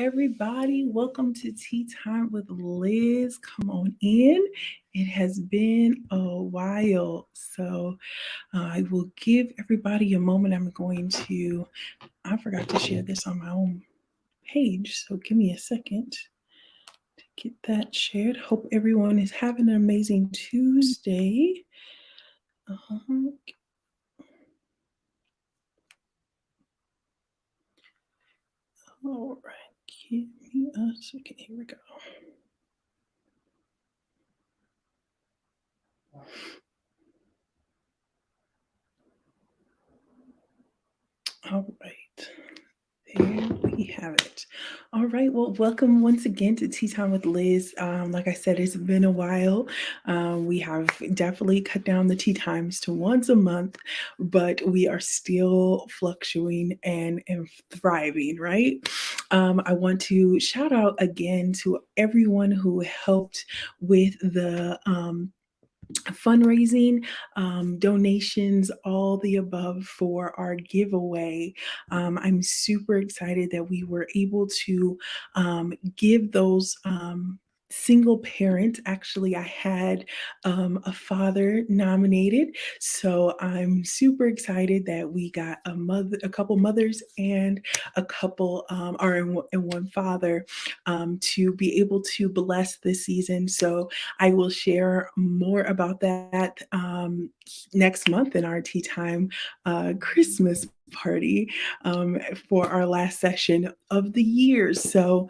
everybody. Welcome to Tea Time with Liz. Come on in. It has been a while. So I will give everybody a moment. I forgot to share this on my own page. So give me a second to get that shared. Hope everyone is having an amazing Tuesday. Uh-huh. All right. Give me a second. Here we go. All right. There we have it. All right. Well, welcome once again to Tea Time with Liz. Like I said, it's been a while. We have definitely cut down the tea times to once a month, but we are still fluctuating and thriving, right? I want to shout out again to everyone who helped with the fundraising, donations, all the above for our giveaway. I'm super excited that we were able to give those. Single parent, actually, I had a father nominated, so I'm super excited that we got a couple mothers, and a couple, and one father, to be able to bless this season. So I will share more about that next month in our tea time Christmas party, for our last session of the year. So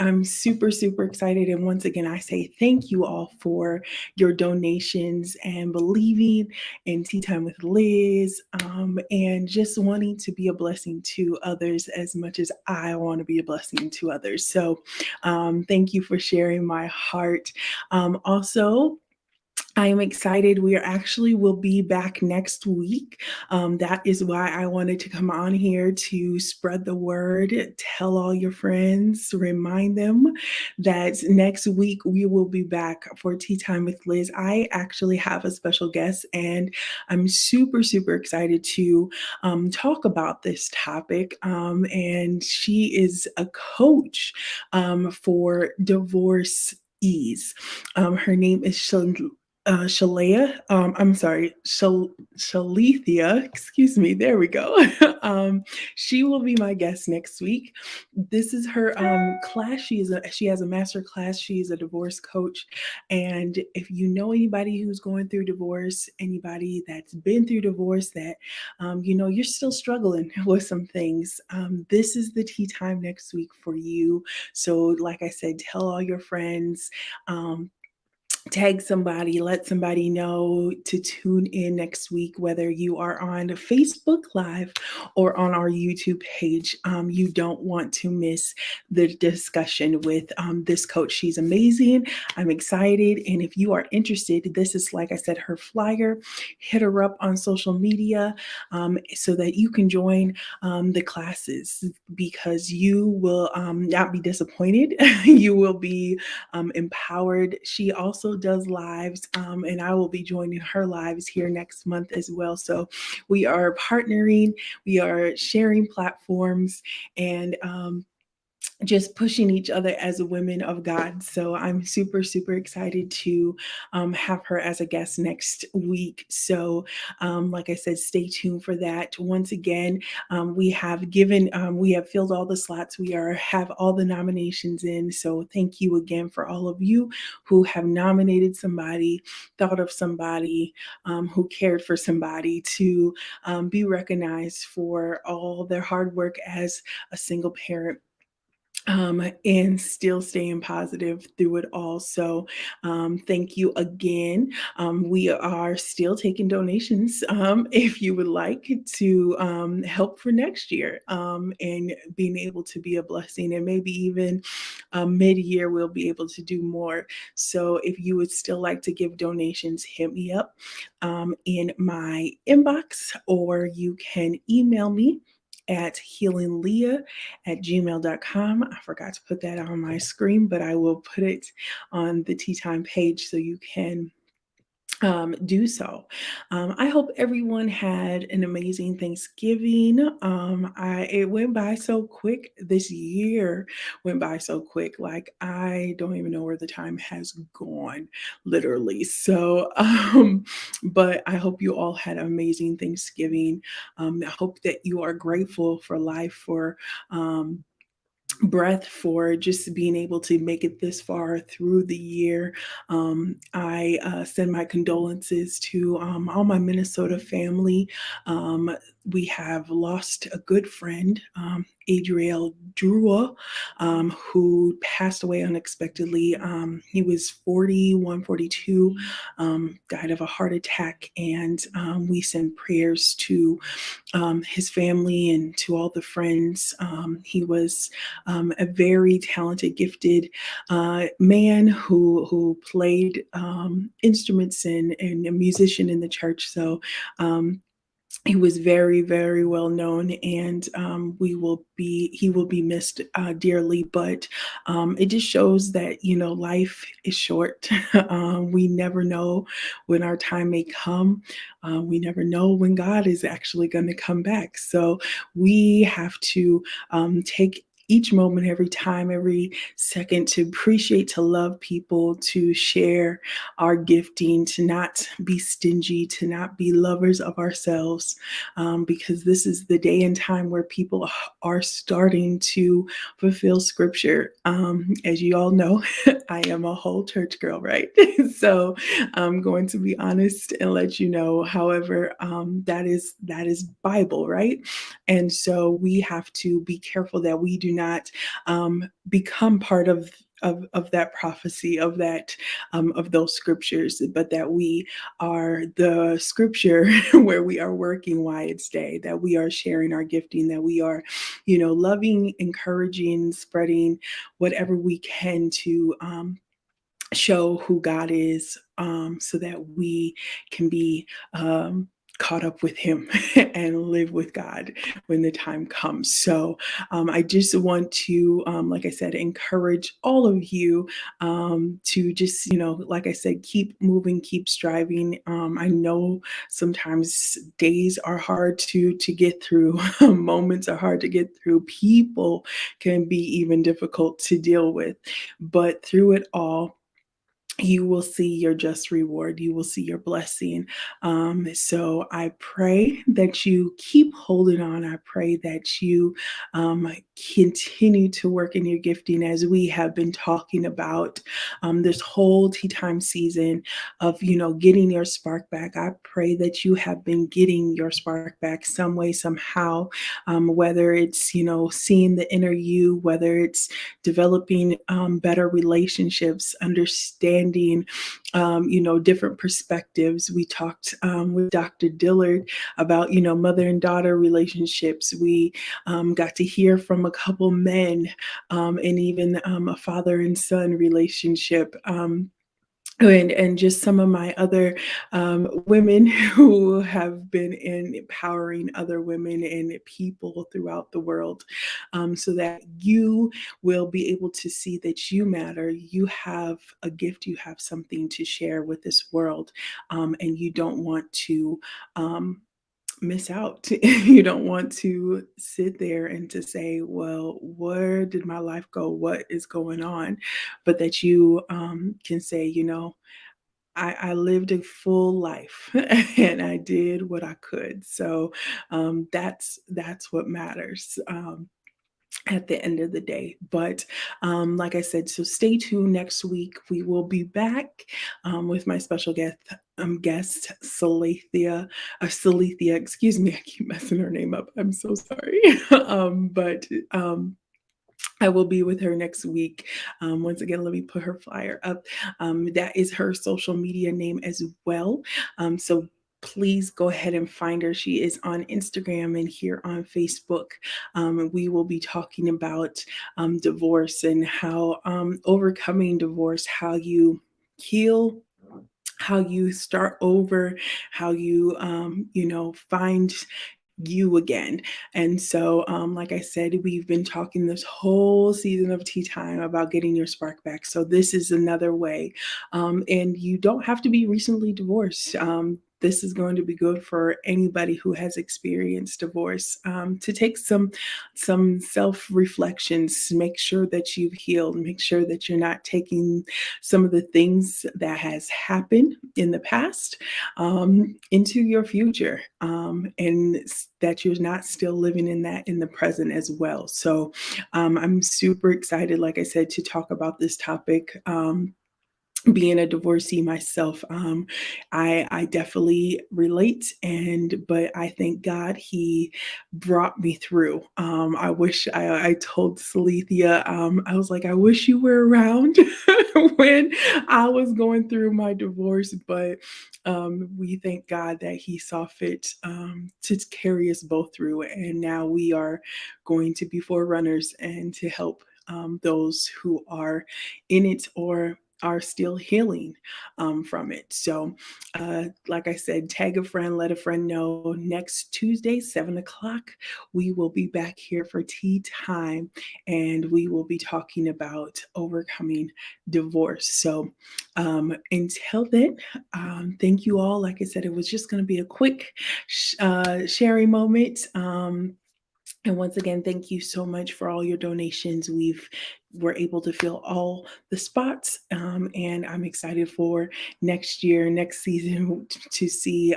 I'm super, super excited. And once again, I say thank you all for your donations and believing in Tea Time with Liz, and just wanting to be a blessing to others as much as I want to be a blessing to others. So thank you for sharing my heart. Also, I am excited. We are actually will be back next week. That is why I wanted to come on here to spread the word, tell all your friends, remind them that next week we will be back for Tea Time with Liz. I actually have a special guest, and I'm super, super excited to talk about this topic. And she is a coach for divorce ease. Her name is Shalea. I'm sorry, Shalethea. Excuse me. There we go. She will be my guest next week. This is her class. She has a master class. She's a divorce coach, and if you know anybody who's going through divorce, anybody that's been through divorce, that you're still struggling with some things, this is the tea time next week for you. So, like I said, tell all your friends. Tag somebody, let somebody know to tune in next week, whether you are on Facebook Live or on our YouTube page. You don't want to miss the discussion with this coach. She's amazing. I'm excited. And if you are interested, this is, like I said, her flyer. Hit her up on social media, so that you can join the classes, because you will not be disappointed. You will be empowered. She also does lives, and I will be joining her lives here next month as well. So we are partnering, we are sharing platforms, and just pushing each other as women of God. So I'm super, super excited to have her as a guest next week. So, like I said, stay tuned for that. Once again, we have filled all the slots. Have all the nominations in. So thank you again for all of you who have nominated somebody, thought of somebody, who cared for somebody to be recognized for all their hard work as a single parent, and still staying positive through it all. So, thank you again. We are still taking donations, if you would like to help for next year, and being able to be a blessing, and maybe even mid year we'll be able to do more. So, if you would still like to give donations, hit me up in my inbox, or you can email me at healingleah@gmail.com. I forgot to put that on my screen, but I will put it on the Tea Time page so you can do so. I hope everyone had an amazing Thanksgiving. It went by so quick. This year went by so quick. Like I don't even know where the time has gone, literally. So, but I hope you all had an amazing Thanksgiving. I hope that you are grateful for life, for breath, for just being able to make it this far through the year. I send my condolences to all my Minnesota family. Um, we have lost a good friend, Adriel Drua, who passed away unexpectedly. He was 41, 42, died of a heart attack, and we send prayers to his family and to all the friends. He was a very talented, gifted man who played instruments and a musician in the church. So he was very, very well known, and he will be missed dearly. But it just shows that life is short. We never know when our time may come. We never know when God is actually going to come back. So we have to take each moment, every time, every second to appreciate, to love people, to share our gifting, to not be stingy, to not be lovers of ourselves, because this is the day and time where people are starting to fulfill scripture. As you all know, I am a whole church girl, right? So I'm going to be honest and let you know. However, that is Bible, right? And so we have to be careful that we do not become part of that prophecy, of those scriptures, but that we are the scripture where we are working while it's day, that we are sharing our gifting, that we are, loving, encouraging, spreading whatever we can to show who God is, so that we can be caught up with Him and live with God when the time comes. So I just want to, like I said, encourage all of you to just, like I said, keep moving, keep striving. I know sometimes days are hard to get through, moments are hard to get through, people can be even difficult to deal with, but through it all, you will see your just reward. You will see your blessing. So I pray that you keep holding on. I pray that you continue to work in your gifting as we have been talking about this whole tea time season of, getting your spark back. I pray that you have been getting your spark back some way, somehow, whether it's, seeing the inner you, whether it's developing better relationships, understanding, different perspectives. We talked with Dr. Dillard about, mother and daughter relationships. We got to hear from a couple men, and even a father and son relationship. And just some of my other women who have been in empowering other women and people throughout the world, so that you will be able to see that you matter. You have a gift, you have something to share with this world, and you don't want to. Miss out. You don't want to sit there and to say, well, where did my life go? What is going on? But that you can say, I lived a full life and I did what I could. So that's what matters. At the end of the day. But like I said, so stay tuned next week. We will be back with my special guest Salethia, excuse me, I keep messing her name up. I'm so sorry. But I will be with her next week. Once again, let me put her flyer up. That is her social media name as well. So please go ahead and find her. She is on Instagram and here on Facebook. We will be talking about divorce and how overcoming divorce, how you heal, how you start over, how you find you again. And so, like I said, we've been talking this whole season of Tea Time about getting your spark back. So this is another way. And you don't have to be recently divorced. This is going to be good for anybody who has experienced divorce, to take some self reflections, make sure that you've healed, make sure that you're not taking some of the things that has happened in the past, into your future, and that you're not still living in that in the present as well. So I'm super excited, like I said, to talk about this topic. Being a divorcee myself, I definitely relate, and but I thank God He brought me through. I wish I told Salethia, I was like, I wish you were around when I was going through my divorce, but we thank God that He saw fit, to carry us both through, and now we are going to be forerunners and to help, those who are in it or are still healing, from it. So, like I said, tag a friend, let a friend know. Next Tuesday, 7 o'clock, we will be back here for tea time, and we will be talking about overcoming divorce. So, until then, thank you all. Like I said, it was just going to be a quick sharing moment. And once again, thank you so much for all your donations. We've were able to fill all the spots, and I'm excited for next year, next season, to see,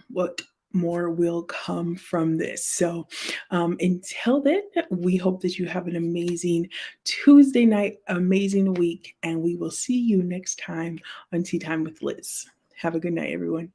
what more will come from this. So, until then, we hope that you have an amazing Tuesday night, amazing week, and we will see you next time on Tea Time with Liz. Have a good night, everyone.